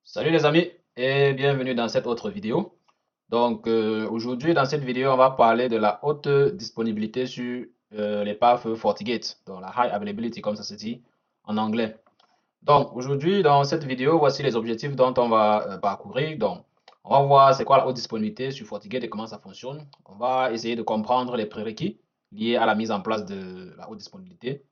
Salut les amis et bienvenue dans cette autre vidéo. Aujourd'hui dans cette vidéo on va parler de la haute disponibilité sur les paths FortiGate, donc la high availability comme ça se dit en anglais. Donc aujourd'hui dans cette vidéo voici les objectifs dont on va parcourir. Donc on va voir c'est quoi la haute disponibilité sur FortiGate et comment ça fonctionne. On va essayer de comprendre les prérequis liés à la mise en place de la haute disponibilité.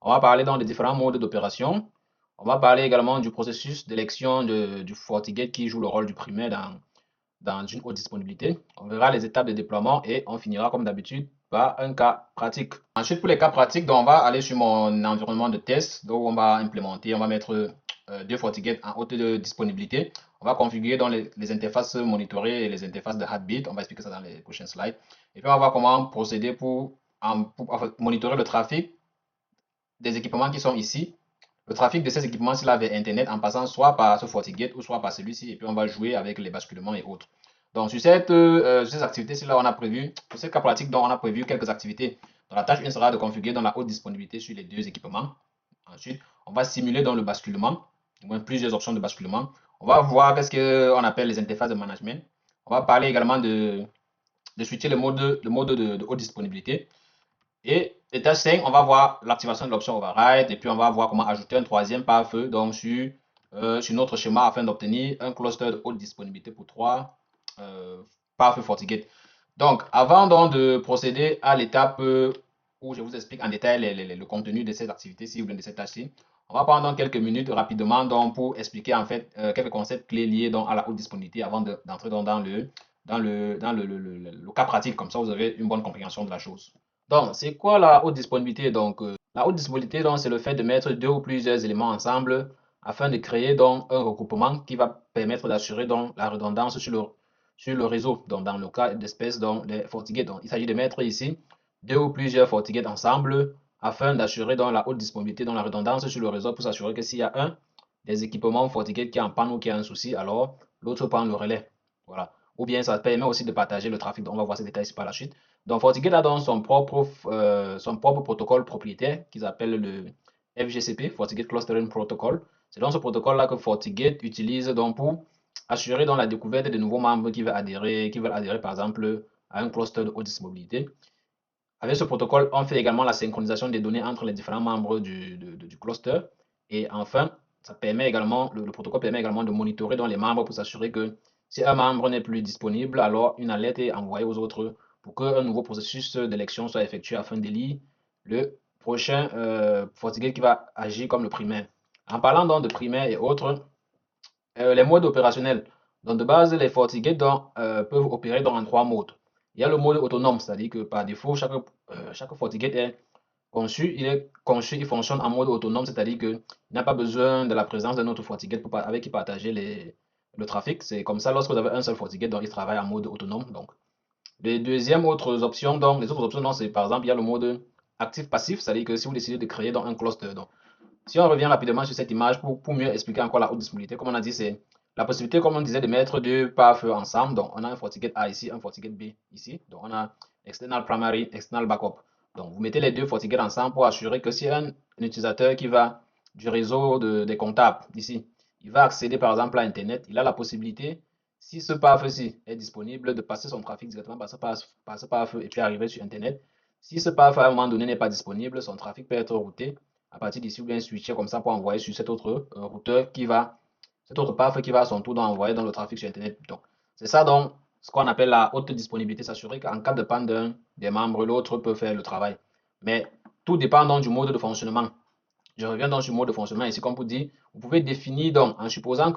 On va parler donc des différents modes d'opération. On va parler également du processus d'élection du FortiGate qui joue le rôle du primaire dans une haute disponibilité. On verra les étapes de déploiement et on finira comme d'habitude par un cas pratique. Ensuite, pour les cas pratiques, donc, on va aller sur mon environnement de test. Donc, on va implémenter, on va mettre deux FortiGate en haute disponibilité. On va configurer dans les interfaces monitorées et les interfaces de Heartbeat. On va expliquer ça dans les prochaines slides. Et puis, on va voir comment procéder pour monitorer le trafic des équipements qui sont ici, le trafic de ces équipements-ci là vers Internet en passant soit par ce FortiGate ou soit par celui-ci. Et puis, on va jouer avec les basculements et autres. Donc, sur ces activités-ci là, on a prévu, pour ce cas pratique, donc, on a prévu quelques activités. Donc, la tâche 1 sera de configurer dans la haute disponibilité sur les deux équipements. Ensuite, on va simuler dans le basculement, du moins plusieurs options de basculement. On va voir qu'est-ce qu'on appelle les interfaces de management. On va parler également de switcher le mode de haute disponibilité. Et étape 5, on va voir l'activation de l'option override et puis on va voir comment ajouter un troisième pare-feu donc sur notre schéma afin d'obtenir un cluster de haute disponibilité pour 3 pare-feu FortiGate. Donc, avant donc de procéder à l'étape où je vous explique en détail le contenu de cette activité-ci ou bien de cette tâche-ci, on va prendre donc quelques minutes rapidement donc pour expliquer en fait quelques concepts clés liés donc à la haute disponibilité avant d'entrer dans le cas pratique. Comme ça, vous avez une bonne compréhension de la chose. Donc, c'est quoi la haute disponibilité? La haute disponibilité, donc, c'est le fait de mettre deux ou plusieurs éléments ensemble afin de créer donc un regroupement qui va permettre d'assurer donc la redondance sur le réseau. Donc, dans le cas d'espèce, donc, les FortiGate. Donc, il s'agit de mettre ici deux ou plusieurs FortiGate ensemble afin d'assurer donc la haute disponibilité, donc la redondance sur le réseau pour s'assurer que s'il y a un des équipements FortiGate qui est en panne ou qui a un souci, alors l'autre prend le relais. Voilà. Ou bien ça permet aussi de partager le trafic. Donc, on va voir ces détails ici par la suite. Donc, FortiGate a donc son propre protocole propriétaire qu'ils appellent le FGCP, FortiGate Clustering Protocol. C'est dans ce protocole-là que FortiGate utilise donc pour assurer donc la découverte de nouveaux membres qui veulent adhérer par exemple à un cluster de haute disponibilité. Avec ce protocole, on fait également la synchronisation des données entre les différents membres du cluster. Et enfin, le protocole permet également de monitorer donc les membres pour s'assurer que si un membre n'est plus disponible, alors une alerte est envoyée aux autres pour qu'un nouveau processus d'élection soit effectué afin d'élire le prochain FortiGate qui va agir comme le primaire. En parlant donc de primaire et autres, les modes opérationnels. Donc, de base, les FortiGate peuvent opérer en trois modes. Il y a le mode autonome, c'est-à-dire que par défaut, chaque FortiGate il fonctionne en mode autonome, c'est-à-dire qu'il n'a pas besoin de la présence d'un autre FortiGate avec qui partager le trafic. C'est comme ça, lorsque vous avez un seul FortiGate, donc il travaille en mode autonome. Donc, les autres options, donc, c'est par exemple, il y a le mode actif-passif, c'est-à-dire que si vous décidez de créer un cluster, donc, si on revient rapidement sur cette image pour mieux expliquer encore la haute disponibilité, comme on a dit, c'est la possibilité, comme on disait, de mettre deux pare-feu ensemble. Donc, on a un FortiGate A ici, un FortiGate B ici. Donc, on a external primary, external backup. Donc, vous mettez les deux FortiGate ensemble pour assurer que si un utilisateur qui va du réseau des comptables ici, il va accéder par exemple à Internet, il a la possibilité, si ce pare-feu-ci est disponible, de passer son trafic directement par ce pare-feu et puis arriver sur Internet. Si ce pare-feu à un moment donné n'est pas disponible, son trafic peut être routé à partir d'ici ou bien switcher comme ça pour envoyer sur cet autre routeur cet autre path qui va à son tour envoyer dans le trafic sur Internet. Donc, c'est ça donc ce qu'on appelle la haute disponibilité, s'assurer qu'en cas de panne d'un des membres, l'autre peut faire le travail. Mais tout dépend donc du mode de fonctionnement. Je reviens donc sur le mode de fonctionnement ici, comme vous dit, vous pouvez définir donc en supposant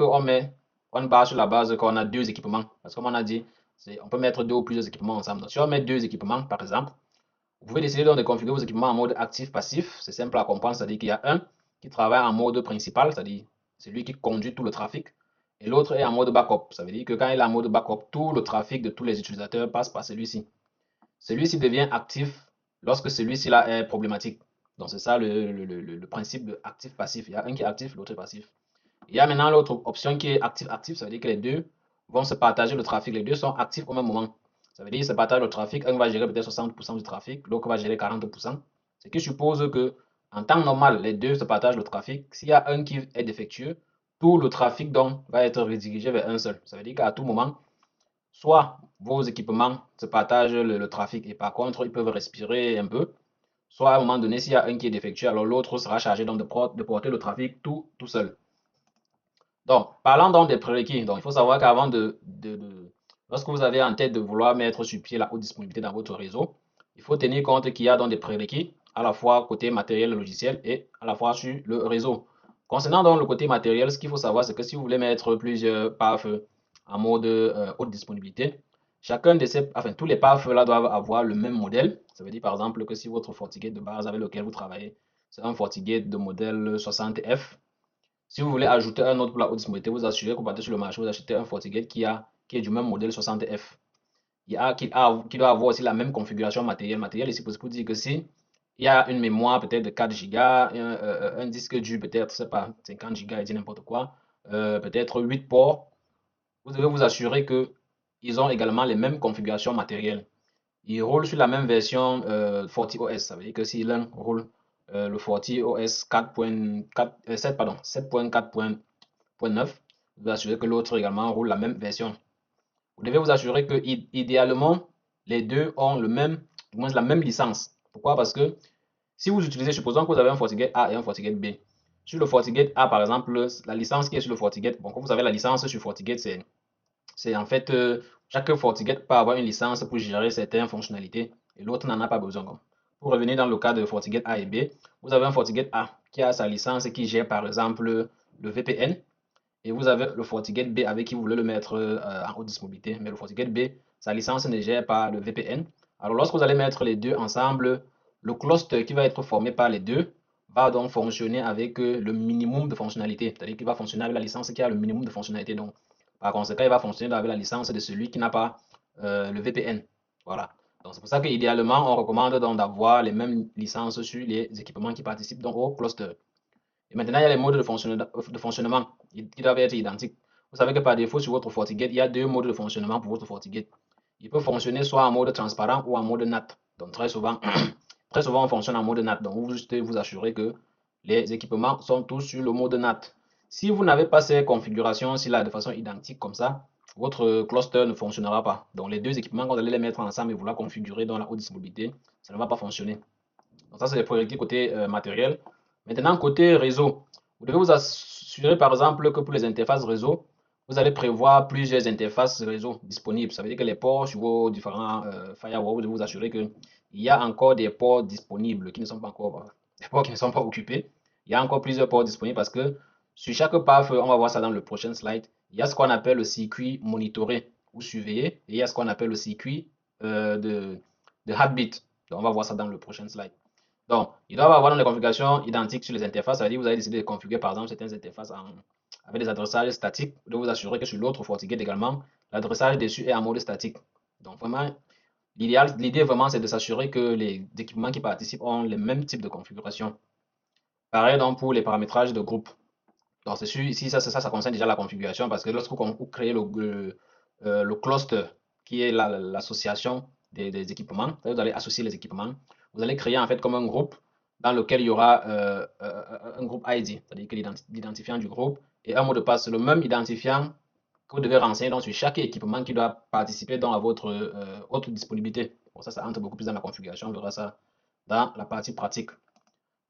on base sur la base qu'on a deux équipements. Parce que comme on a dit, on peut mettre deux ou plusieurs équipements ensemble. Donc, si on met deux équipements, par exemple, vous pouvez décider donc de configurer vos équipements en mode actif-passif. C'est simple à comprendre, c'est-à-dire qu'il y a un qui travaille en mode principal, c'est-à-dire c'est lui qui conduit tout le trafic, et l'autre est en mode backup. Ça veut dire que quand il est en mode backup, tout le trafic de tous les utilisateurs passe par celui-ci. Celui-ci devient actif lorsque celui-ci là est problématique. Donc c'est ça le principe de actif-passif. Il y a un qui est actif, l'autre est passif. Il y a maintenant l'autre option qui est actif-actif, ça veut dire que les deux vont se partager le trafic. Les deux sont actifs au même moment. Ça veut dire qu'ils se partagent le trafic. Un va gérer peut-être 60% du trafic, l'autre va gérer 40%. Ce qui suppose que en temps normal, les deux se partagent le trafic. S'il y a un qui est défectueux, tout le trafic donc va être redirigé vers un seul. Ça veut dire qu'à tout moment, soit vos équipements se partagent le trafic et par contre, ils peuvent respirer un peu, soit à un moment donné, s'il y a un qui est défectueux, alors l'autre sera chargé donc de porter le trafic tout seul. Donc, parlant donc des prérequis, donc il faut savoir qu'avant lorsque vous avez en tête de vouloir mettre sur pied la haute disponibilité dans votre réseau, il faut tenir compte qu'il y a donc des prérequis, à la fois côté matériel et logiciel et à la fois sur le réseau. Concernant donc le côté matériel, ce qu'il faut savoir, c'est que si vous voulez mettre plusieurs PAF en mode haute disponibilité, enfin tous les PAF là doivent avoir le même modèle. Ça veut dire par exemple que si votre FortiGate de base avec lequel vous travaillez, c'est un FortiGate de modèle 60F, si vous voulez ajouter un autre pour la haute disponibilité, vous assurez que vous partez sur le marché, vous achetez un FortiGate qui est du même modèle 60F. Qui doit avoir aussi la même configuration matérielle ici pour dire que si il y a une mémoire peut-être de 4 Go, un disque dur peut-être, je sais pas, 50 Go, et dit n'importe quoi, peut-être 8 ports, vous devez vous assurer que ils ont également les mêmes configurations matérielles. Ils roulent sur la même version FortiOS. Ça veut dire que si l'un roule le FortiOS 4.4, 7, pardon, 7.4.9, vous vous assurez que l'autre également roule la même version. Vous devez vous assurer que idéalement, les deux ont du moins la même licence. Pourquoi? Parce que si vous utilisez, supposons que vous avez un FortiGate A et un FortiGate B. Sur le FortiGate A, par exemple, la licence qui est sur le FortiGate, bon, quand vous avez la licence sur FortiGate, c'est en fait, chaque FortiGate peut avoir une licence pour gérer certaines fonctionnalités et l'autre n'en a pas besoin. Pour revenir dans le cas de FortiGate A et B, vous avez un FortiGate A qui a sa licence qui gère par exemple le VPN et vous avez le FortiGate B avec qui vous voulez le mettre en haute disponibilité. Mais le FortiGate B, sa licence ne gère pas le VPN. Alors lorsque vous allez mettre les deux ensemble, le cluster qui va être formé par les deux va donc fonctionner avec le minimum de fonctionnalité. C'est-à-dire qu'il va fonctionner avec la licence qui a le minimum de fonctionnalité. Donc, par conséquent, il va fonctionner avec la licence de celui qui n'a pas le VPN. Voilà. Donc, c'est pour ça qu'idéalement, on recommande donc d'avoir les mêmes licences sur les équipements qui participent donc au cluster. Et maintenant, il y a les modes de fonctionnement qui doivent être identiques. Vous savez que par défaut, sur votre FortiGate, il y a deux modes de fonctionnement pour votre FortiGate. Il peut fonctionner soit en mode transparent ou en mode NAT. Donc, très souvent, très souvent, on fonctionne en mode NAT. Donc, vous juste vous assurez que les équipements sont tous sur le mode NAT. Si vous n'avez pas ces configurations-ci là de façon identique comme ça, votre cluster ne fonctionnera pas. Donc, les deux équipements, quand vous allez les mettre ensemble et vouloir configurer dans la haute disponibilité, ça ne va pas fonctionner. Donc, ça, c'est les priorités côté matériel. Maintenant, côté réseau, vous devez vous assurer par exemple que pour les interfaces réseau, vous allez prévoir plusieurs interfaces réseau disponibles. Ça veut dire que les ports sur vos différents firewalls, vous devez vous assurer qu'il y a encore des ports disponibles qui ne sont pas encore, des ports qui ne sont pas occupés. Il y a encore plusieurs ports disponibles parce que sur chaque path, on va voir ça dans le prochain slide, il y a ce qu'on appelle le circuit monitoré ou surveillé et il y a ce qu'on appelle le circuit de heartbeat. Donc, on va voir ça dans le prochain slide. Donc, il doit avoir des configurations identiques sur les interfaces. Ça veut dire que vous allez décider de configurer par exemple certaines interfaces avec des adressages statiques. Vous devez vous assurer que sur l'autre FortiGate également, l'adressage dessus est en mode statique. Donc, vraiment, l'idée vraiment, c'est de s'assurer que les équipements qui participent ont le même type de configuration. Pareil donc pour les paramétrages de groupe. Donc, c'est sûr, ici, ça concerne déjà la configuration parce que lorsque vous créez le cluster qui est l'association des équipements, vous allez associer les équipements, vous allez créer en fait comme un groupe dans lequel il y aura un groupe ID, c'est-à-dire que l'identifiant du groupe et un mot de passe, le même identifiant que vous devez renseigner donc, sur chaque équipement qui doit participer donc, à votre autre disponibilité. Bon, ça entre beaucoup plus dans la configuration, on verra ça dans la partie pratique.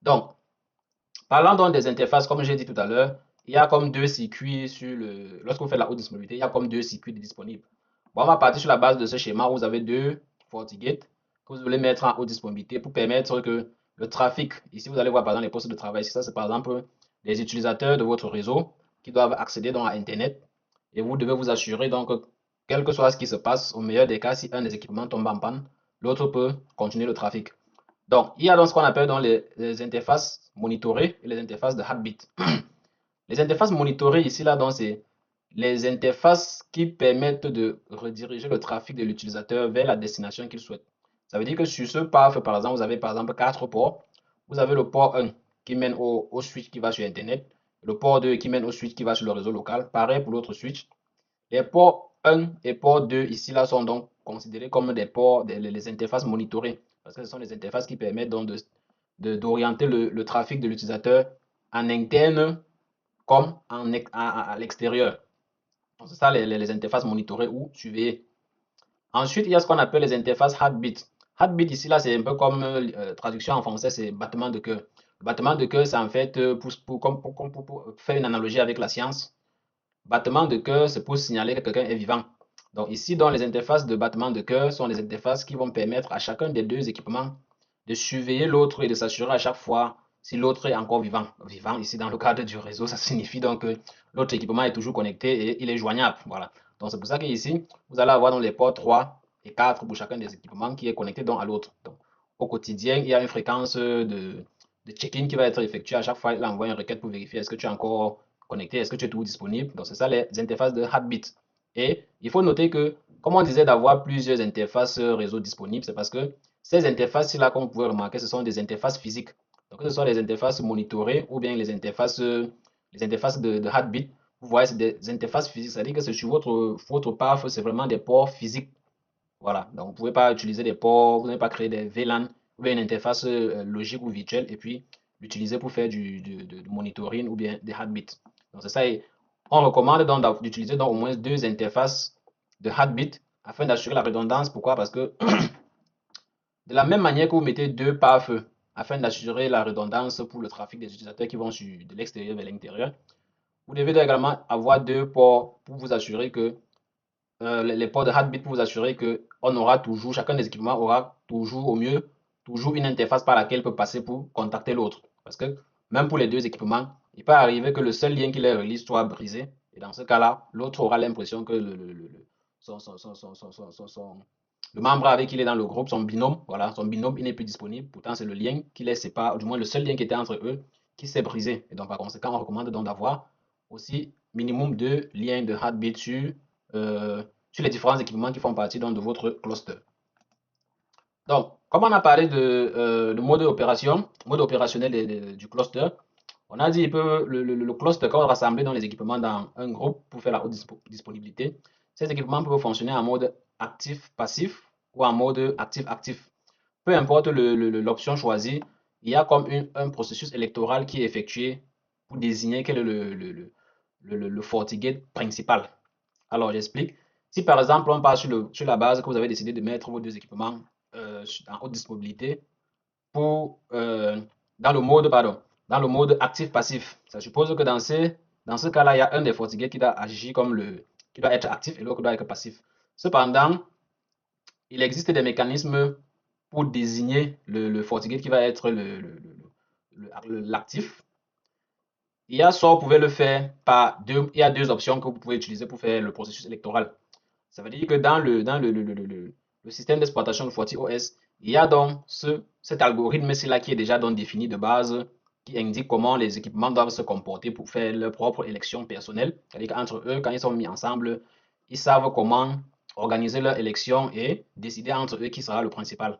Donc, parlant donc des interfaces, comme j'ai dit tout à l'heure, il y a comme deux circuits lorsque vous faites la haute disponibilité, il y a comme deux circuits disponibles. Bon, on va partir sur la base de ce schéma où vous avez deux FortiGate que vous voulez mettre en haute disponibilité pour permettre que le trafic, ici vous allez voir par exemple les postes de travail, ça c'est par exemple les utilisateurs de votre réseau qui doivent accéder donc à Internet et vous devez vous assurer donc que quel que soit ce qui se passe, au meilleur des cas, si un des équipements tombe en panne, l'autre peut continuer le trafic. Donc, il y a donc ce qu'on appelle dans les interfaces monitorées et les interfaces de heartbeat. Les interfaces monitorées ici, là, donc, c'est les interfaces qui permettent de rediriger le trafic de l'utilisateur vers la destination qu'il souhaite. Ça veut dire que sur ce path, par exemple, vous avez par exemple 4 ports. Vous avez le port 1 qui mène au switch qui va sur Internet, le port 2 qui mène au switch qui va sur le réseau local. Pareil pour l'autre switch. Les ports 1 et port 2 ici là sont donc considérés comme des ports, les interfaces monitorées, parce que ce sont les interfaces qui permettent donc d'orienter le trafic de l'utilisateur en interne comme à l'extérieur. C'est ça les interfaces monitorées ou surveillées. Ensuite, il y a ce qu'on appelle les interfaces heartbeat. Heartbeat ici, là, c'est un peu comme traduction en français, c'est battement de cœur. Le battement de cœur, c'est en fait, pour faire une analogie avec la science, battement de cœur, c'est pour signaler que quelqu'un est vivant. Donc ici, dans les interfaces de battement de cœur sont les interfaces qui vont permettre à chacun des deux équipements de surveiller l'autre et de s'assurer à chaque fois si l'autre est encore vivant. Vivant, ici, dans le cadre du réseau, ça signifie donc que l'autre équipement est toujours connecté et il est joignable. Voilà. Donc c'est pour ça qu'ici, vous allez avoir dans les ports 3 et 4 pour chacun des équipements qui est connecté donc à l'autre. Donc au quotidien, il y a une fréquence de check-in qui va être effectuée à chaque fois. Il envoie une requête pour vérifier est-ce que tu es encore connecté, est-ce que tu es toujours disponible. Donc c'est ça les interfaces de Heartbeat. Et il faut noter que, comme on disait d'avoir plusieurs interfaces réseau disponibles, c'est parce que ces interfaces-là, comme vous pouvez remarquer, ce sont des interfaces physiques. Donc, que ce soit les interfaces monitorées ou bien les interfaces de Heartbeat, vous voyez, c'est des interfaces physiques. C'est-à-dire que c'est sur votre PAF, c'est vraiment des ports physiques. Voilà. Donc, vous ne pouvez pas utiliser des ports, vous n'avez pas créé des VLAN ou bien une interface logique ou virtuelle et puis l'utiliser pour faire du monitoring ou bien des Heartbeat. Donc, c'est ça. Et on recommande donc d'utiliser donc au moins deux interfaces de Heartbeat afin d'assurer la redondance. Pourquoi? Parce que de la même manière que vous mettez deux pare-feux afin d'assurer la redondance pour le trafic des utilisateurs qui vont de l'extérieur vers l'intérieur, vous devez également avoir deux ports pour vous assurer que les ports de Heartbeat pour vous assurer que on aura toujours, chacun des équipements aura toujours au mieux toujours une interface par laquelle il peut passer pour contacter l'autre. Parce que même pour les deux équipements, il peut arriver que le seul lien qui les relie soit brisé. Et dans ce cas-là, l'autre aura l'impression que son, son, son, son, son, son, son, son, le membre avec qui il est dans le groupe, son binôme, voilà, son binôme, il n'est plus disponible. Pourtant, c'est le lien qui les sépare, du moins le seul lien qui était entre eux, qui s'est brisé. Et donc, par conséquent, on recommande donc d'avoir aussi minimum deux liens de Heartbeat sur les différents équipements qui font partie donc, de votre cluster. Donc, comme on a parlé de mode opération, mode opérationnel du cluster, on a dit que le cluster, quand on rassemble dans les équipements dans un groupe pour faire la haute disponibilité, ces équipements peuvent fonctionner en mode actif-passif ou en mode actif-actif. Peu importe l'option choisie, il y a comme un processus électoral qui est effectué pour désigner quel est le FortiGate principal. Alors, j'explique. Si par exemple, on part sur la base que vous avez décidé de mettre vos deux équipements en haute disponibilité pour, dans le mode actif-passif, ça suppose que dans ce cas-là, il y a un des FortiGate qui doit agir qui doit être actif et l'autre doit être passif. Cependant, il existe des mécanismes pour désigner le FortiGate qui va être l'actif. Il y a soit vous pouvez le faire par il y a deux options que vous pouvez utiliser pour faire le processus électoral. Ça veut dire que dans le système d'exploitation de FortiOS, il y a donc cet algorithme-là qui est déjà donc défini de base, qui indique comment les équipements doivent se comporter pour faire leur propre élection personnelle. C'est-à-dire qu'entre eux, quand ils sont mis ensemble, ils savent comment organiser leur élection et décider entre eux qui sera le principal.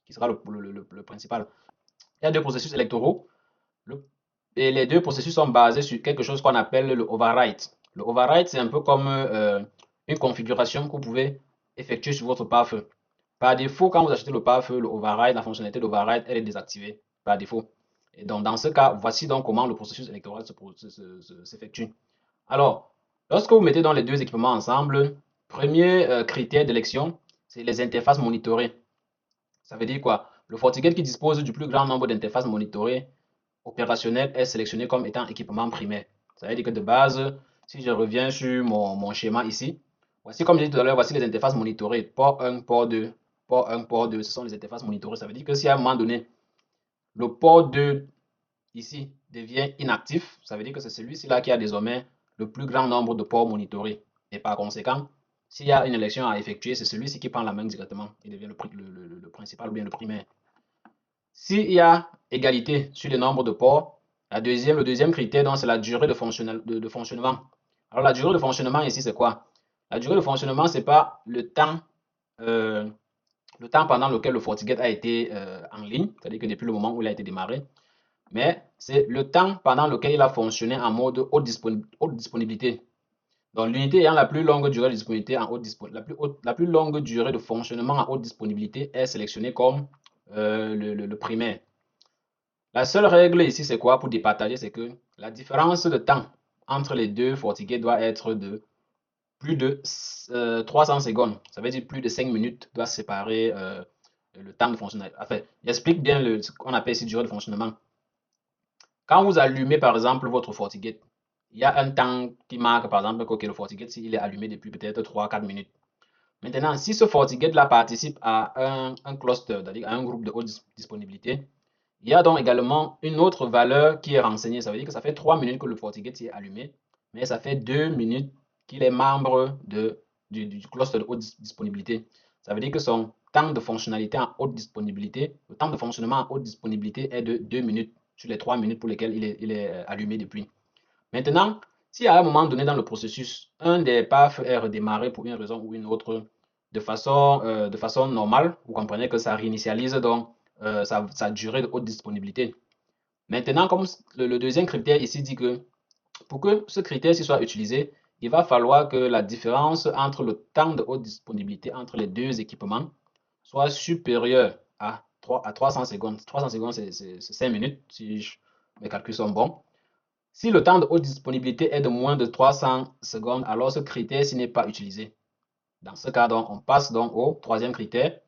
Qui sera le principal. Il y a deux processus électoraux. Et les deux processus sont basés sur quelque chose qu'on appelle le override. Le override, c'est un peu comme une configuration que vous pouvez effectuer sur votre pare-feu. Par défaut, quand vous achetez le pare-feu, le override, la fonctionnalité d'override, elle est désactivée par défaut. Et donc, dans ce cas, voici donc comment le processus électoral s'effectue. Alors, lorsque vous mettez dans les deux équipements ensemble, premier critère d'élection, c'est les interfaces monitorées. Ça veut dire quoi? Le FortiGate qui dispose du plus grand nombre d'interfaces monitorées opérationnelles est sélectionné comme étant équipement primaire. Ça veut dire que de base, si je reviens sur mon schéma ici, voici comme j'ai dit tout à l'heure, voici les interfaces monitorées. Port 1, port 2, port 1, port 2, ce sont les interfaces monitorées. Ça veut dire que si à un moment donné, le port 2 ici devient inactif, ça veut dire que c'est celui-ci là qui a désormais le plus grand nombre de ports monitorés. Et par conséquent, s'il y a une élection à effectuer, c'est celui-ci qui prend la main directement. Il devient le principal ou bien le primaire. S'il y a égalité sur le nombre de ports, le deuxième critère, c'est la durée de fonctionnement. Alors, la durée de fonctionnement ici, c'est quoi? La durée de fonctionnement, ce n'est pas le temps pendant lequel le FortiGate a été en ligne, c'est-à-dire que depuis le moment où il a été démarré, mais c'est le temps pendant lequel il a fonctionné en mode haute disponibilité. Donc, l'unité ayant la plus longue durée de disponibilité en la plus longue durée de fonctionnement en haute disponibilité est sélectionnée comme le primaire. La seule règle ici, c'est quoi pour départager? C'est que la différence de temps entre les deux FortiGate doit être de plus de 300 secondes. Ça veut dire plus de 5 minutes doit séparer le temps de fonctionnement. Enfin, j'explique bien ce qu'on appelle ici durée de fonctionnement. Quand vous allumez par exemple votre FortiGate, il y a un temps qui marque par exemple que le FortiGate il est allumé depuis peut-être 3-4 minutes. Maintenant, si ce FortiGate là participe à un cluster, c'est-à-dire à un groupe de haute disponibilité, il y a donc également une autre valeur qui est renseignée. Ça veut dire que ça fait 3 minutes que le FortiGate est allumé, mais ça fait 2 minutes qu'il est membre du cluster de haute disponibilité. Ça veut dire que son temps de fonctionnalité en haute disponibilité, le temps de fonctionnement en haute disponibilité est de 2 minutes sur les 3 minutes pour lesquelles il est allumé depuis. Maintenant, si à un moment donné dans le processus, un des paths est redémarré pour une raison ou une autre de façon normale, vous comprenez que ça réinitialise donc sa durée de haute disponibilité. Maintenant, comme le deuxième critère ici dit que pour que ce critère soit utilisé, il va falloir que la différence entre le temps de haute disponibilité entre les deux équipements soit supérieure à 300 secondes. 300 secondes, c'est 5 minutes, si mes calculs sont bons. Si le temps de haute disponibilité est de moins de 300 secondes, alors ce critère-ci n'est pas utilisé. Dans ce cas, donc, on passe donc au troisième critère,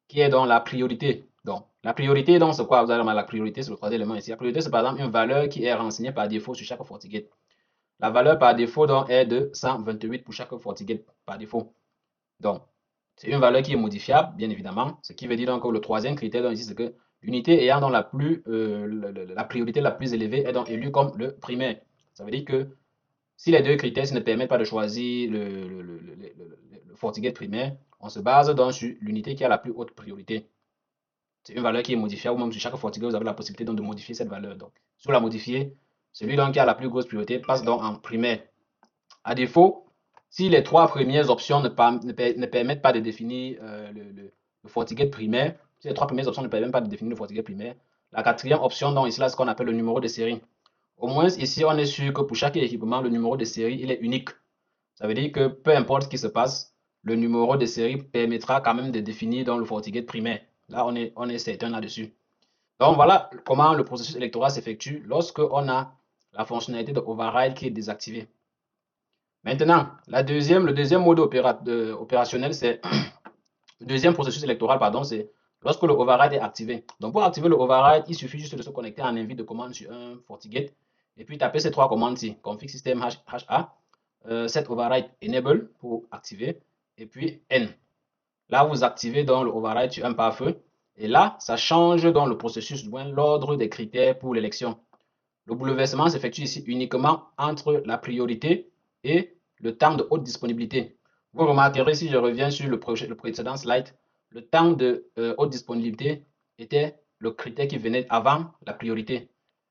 qui est donc la priorité. Donc, la priorité, donc, c'est quoi? Vous allez voir, la priorité, c'est le troisième élément ici. La priorité, c'est par exemple une valeur qui est renseignée par défaut sur chaque FortiGate. La valeur par défaut, donc, est de 128 pour chaque FortiGate par défaut. Donc, c'est une valeur qui est modifiable, bien évidemment. Ce qui veut dire donc que le troisième critère, donc, ici, c'est que l'unité ayant donc la priorité la plus élevée est donc élue comme le primaire. Ça veut dire que si les deux critères ne permettent pas de choisir le FortiGate primaire, on se base donc sur l'unité qui a la plus haute priorité. C'est une valeur qui est modifiable, ou même sur chaque FortiGate, vous avez la possibilité donc de modifier cette valeur. Donc, si vous la modifiez, celui donc qui a la plus grosse priorité passe donc en primaire. À défaut, si les trois premières options ne permettent pas de définir le FortiGate primaire, si les trois premières options ne permettent pas de définir le FortiGate primaire, la quatrième option, donc ici, là, ce qu'on appelle le numéro de série. Au moins, ici, on est sûr que pour chaque équipement, le numéro de série, il est unique. Ça veut dire que peu importe ce qui se passe, le numéro de série permettra quand même de définir dans le FortiGate primaire. Là, on est certain là-dessus. Donc, voilà comment le processus électoral s'effectue lorsque on a la fonctionnalité de override qui est désactivée. Maintenant, le deuxième mode opérationnel, c'est le deuxième processus électoral, pardon, c'est lorsque le override est activé. Donc, pour activer le override, il suffit juste de se connecter en invite de commande sur un FortiGate et puis taper ces trois commandes-ci, config system HA, set override enable pour activer, et puis N. Là, vous activez donc le override sur un pare-feu, et là, ça change dans le processus, du moins l'ordre des critères pour l'élection. Le bouleversement s'effectue ici uniquement entre la priorité et le temps de haute disponibilité. Vous remarquerez, si je reviens sur le précédent slide, le temps de haute disponibilité était le critère qui venait avant la priorité.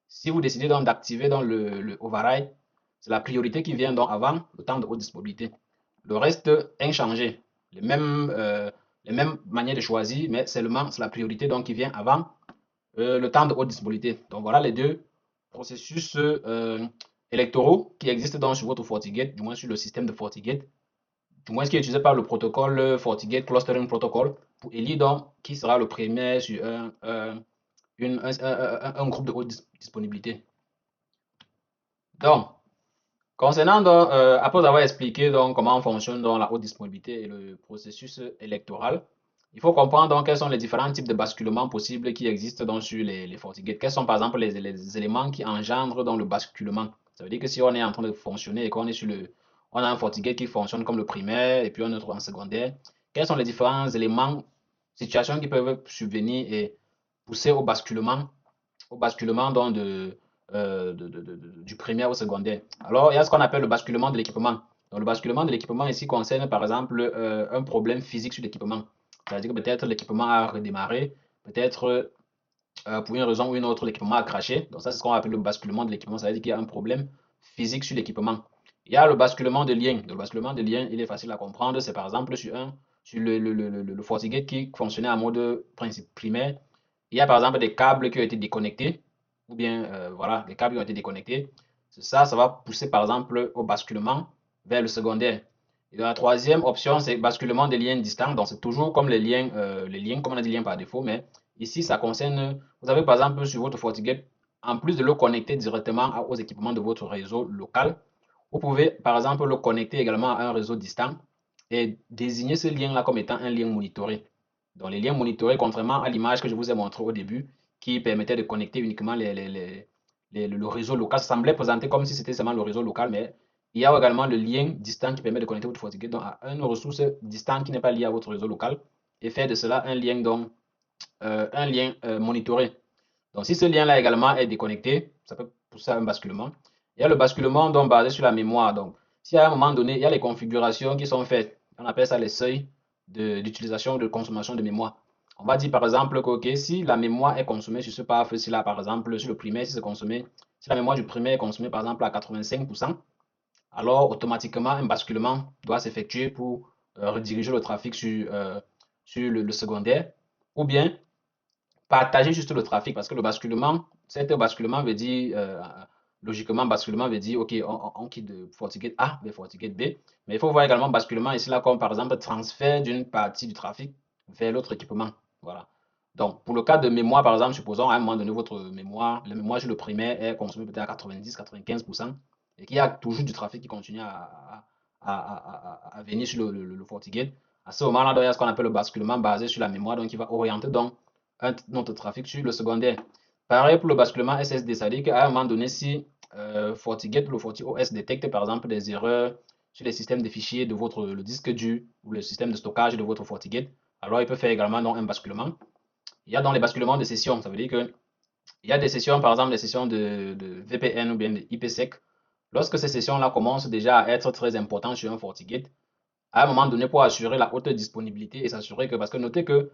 Si vous décidez donc d'activer dans le override, c'est la priorité qui vient donc avant le temps de haute disponibilité. Le reste est inchangé. Les mêmes manières de choisir, mais seulement c'est la priorité donc qui vient avant le temps de haute disponibilité. Donc voilà les deux processus électoraux qui existent donc sur votre FortiGate, du moins sur le système de FortiGate, du moins ce qui est utilisé par le protocole FortiGate Clustering Protocol pour élire donc qui sera le premier sur un groupe de haute disponibilité. Donc, concernant donc, après avoir expliqué donc comment fonctionne donc la haute disponibilité et le processus électoral, il faut comprendre donc quels sont les différents types de basculements possibles qui existent donc sur les FortiGate. Quels sont par exemple les éléments qui engendrent donc le basculement. Ça veut dire que si on est en train de fonctionner et qu'on est on a un FortiGate qui fonctionne comme le primaire et puis un autre en secondaire, quels sont les différents éléments, situations qui peuvent subvenir et pousser au basculement donc du primaire au secondaire. Alors, il y a ce qu'on appelle le basculement de l'équipement. Donc, le basculement de l'équipement ici concerne par exemple un problème physique sur l'équipement. C'est-à-dire que peut-être l'équipement a redémarré, peut-être pour une raison ou une autre, l'équipement a craché. Donc, ça, c'est ce qu'on appelle le basculement de l'équipement. Ça veut dire qu'il y a un problème physique sur l'équipement. Il y a le basculement de lien. Le basculement de lien, il est facile à comprendre. C'est par exemple sur le FortiGate qui fonctionnait en mode principe primaire. Il y a par exemple des câbles qui ont été déconnectés, ou bien voilà, des câbles qui ont été déconnectés. Ça va pousser par exemple au basculement vers le secondaire. Et la troisième option, c'est basculement des liens distants. Donc, c'est toujours comme les liens, comme on a dit, liens par défaut, mais ici, ça concerne, vous avez par exemple sur votre FortiGate, en plus de le connecter directement aux équipements de votre réseau local, Vous pouvez, par exemple, le connecter également à un réseau distant et désigner ce lien-là comme étant un lien monitoré. Donc, les liens monitorés, contrairement à l'image que je vous ai montré au début, qui permettait de connecter uniquement le réseau local, ça semblait présenter comme si c'était seulement le réseau local, mais il y a également le lien distant qui permet de connecter votre FortiGate donc, à une ressource distante qui n'est pas liée à votre réseau local et faire de cela un lien, monitoré. Donc, si ce lien-là également est déconnecté, ça peut pousser à un basculement. Il y a le basculement donc, basé sur la mémoire. Donc, si à un moment donné, il y a les configurations qui sont faites, on appelle ça les seuils d'utilisation de consommation de mémoire. On va dire par exemple que okay, si la mémoire est consommée sur ce path, si là par exemple sur le primaire, si la mémoire du primaire est consommée par exemple à 85%, alors automatiquement un basculement doit s'effectuer pour rediriger le trafic sur le secondaire. Ou bien partager juste le trafic parce que le basculement, cet basculement veut dire, logiquement, basculement veut dire, OK, on quitte de FortiGate A vers FortiGate B, mais il faut voir également basculement ici là comme par exemple transfert d'une partie du trafic vers l'autre équipement. Voilà. Donc, pour le cas de mémoire, par exemple, supposons à un moment donné, votre mémoire, la mémoire sur le primaire est consommée peut-être à 90-95% et qu'il y a toujours du trafic qui continue à venir sur le FortiGate. À ce moment-là, il y a ce qu'on appelle le basculement basé sur la mémoire, donc il va orienter donc notre trafic sur le secondaire. Pareil pour le basculement SSD, c'est-à-dire qu'à un moment donné, si FortiGate ou le FortiOS détecte par exemple des erreurs sur les systèmes de fichiers de votre le disque dur ou le système de stockage de votre FortiGate, alors il peut faire également donc, un basculement. Il y a donc les basculements de session, ça veut dire que il y a des sessions, par exemple des sessions de VPN ou bien de IPsec. Lorsque ces sessions-là commencent déjà à être très importantes sur un FortiGate, à un moment donné, pour assurer la haute disponibilité et s'assurer que, parce que notez que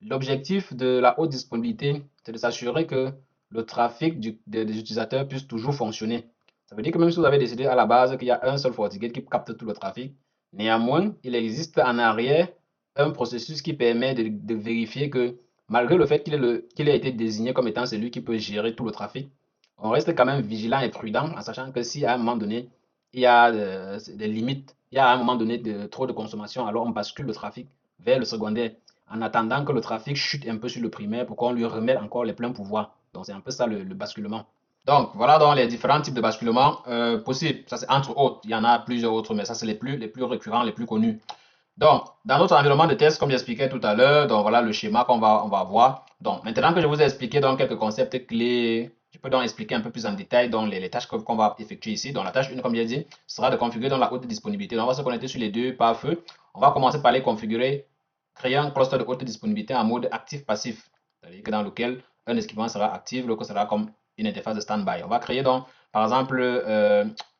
l'objectif de la haute disponibilité, c'est de s'assurer que le trafic des utilisateurs puisse toujours fonctionner. Ça veut dire que même si vous avez décidé à la base qu'il y a un seul FortiGate qui capte tout le trafic, néanmoins, il existe en arrière un processus qui permet de vérifier que malgré le fait qu'il ait été désigné comme étant celui qui peut gérer tout le trafic, on reste quand même vigilant et prudent en sachant que si à un moment donné, il y a des limites, il y a à un moment donné trop de consommation, alors on bascule le trafic vers le secondaire en attendant que le trafic chute un peu sur le primaire pour qu'on lui remette encore les pleins pouvoirs. Donc c'est un peu ça le basculement. Donc voilà donc les différents types de basculement possibles. Ça c'est entre autres, il y en a plusieurs autres, mais ça c'est les plus récurrents, les plus connus. Donc dans notre environnement de test, comme j'expliquais tout à l'heure, donc voilà le schéma on va voir. Donc maintenant que je vous ai expliqué donc quelques concepts clés, je peux donc expliquer un peu plus en détail donc les tâches qu'on va effectuer ici. Donc la tâche 1, comme j'ai dit, sera de configurer dans la haute disponibilité. Donc on va se connecter sur les deux pare-feu. On va commencer par les configurer, créer un cluster de haute disponibilité en mode actif-passif, c'est-à-dire que dans lequel un équipement sera actif, l'autre sera comme une interface de stand-by. On va créer donc, par exemple,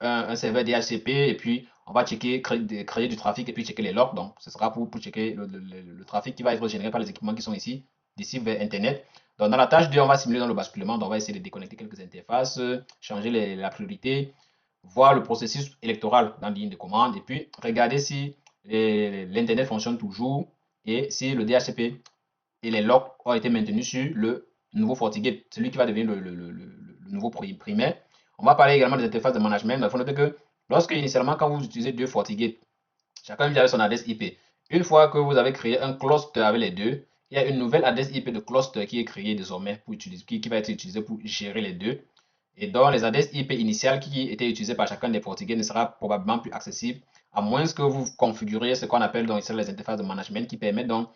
un serveur DHCP et puis on va checker, créer du trafic et puis checker les logs. Donc, ce sera pour checker le trafic qui va être généré par les équipements qui sont ici, d'ici vers Internet. Donc, dans la tâche 2, on va simuler dans le basculement. Donc, on va essayer de déconnecter quelques interfaces, changer la priorité, voir le processus électoral dans la ligne de commande et puis regarder si l'Internet fonctionne toujours et si le DHCP et les logs ont été maintenus sur le nouveau FortiGate, celui qui va devenir le nouveau primaire. On va parler également des interfaces de management. Il faut noter que lorsque initialement, quand vous utilisez deux FortiGate, chacun vient avec son adresse IP. Une fois que vous avez créé un cluster avec les deux, il y a une nouvelle adresse IP de cluster qui est créée désormais pour utiliser, qui va être utilisée pour gérer les deux. Et donc, les adresses IP initiales qui étaient utilisées par chacun des FortiGate ne sera probablement plus accessible, à moins que vous configuriez ce qu'on appelle donc ici les interfaces de management qui permettent donc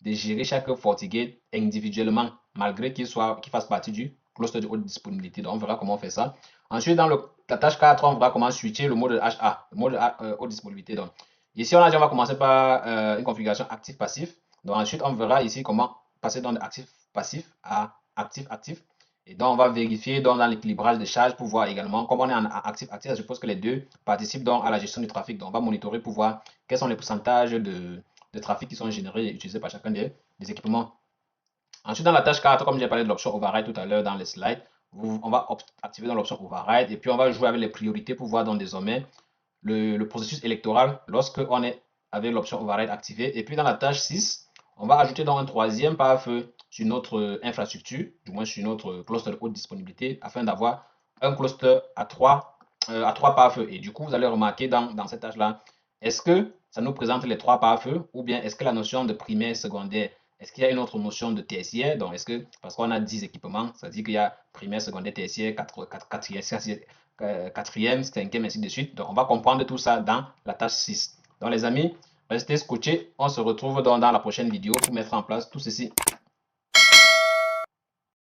de gérer chaque FortiGate individuellement, malgré qu'il fasse partie du cluster de haute disponibilité. Donc, on verra comment on fait ça. Ensuite, dans la tâche 4, on verra comment switcher le mode HA, le mode haute disponibilité. Donc, ici, on va commencer par une configuration actif-passif. Donc, ensuite, on verra ici comment passer donc de actif-passif à actif-actif. Et donc, on va vérifier donc, dans l'équilibrage des charges pour voir également, comme on est en actif-actif, je suppose que les deux participent donc à la gestion du trafic. Donc, on va monitorer pour voir quels sont les pourcentages de trafic qui sont générés et utilisés par chacun des équipements. Ensuite, dans la tâche 4, comme j'ai parlé de l'option override tout à l'heure dans les slides, on va activer dans l'option override et puis on va jouer avec les priorités pour voir donc désormais le processus électoral lorsque on est avec l'option override activée. Et puis dans la tâche 6, on va ajouter donc un troisième pare-feu sur notre infrastructure, du moins sur notre cluster de haute disponibilité, afin d'avoir un cluster à trois pare-feux. Et du coup, vous allez remarquer dans cette tâche-là, est-ce que ça nous présente les trois pare-feux ou bien est-ce que la notion de primaire, secondaire Est-ce qu'il y a une autre notion de tertiaire? Donc, est-ce que, parce qu'on a 10 équipements, ça dit qu'il y a primaire, secondaire, tertiaire, quatrième, cinquième, ainsi de suite. Donc, on va comprendre tout ça dans la tâche 6. Donc, les amis, restez scotchés. On se retrouve dans la prochaine vidéo pour mettre en place tout ceci.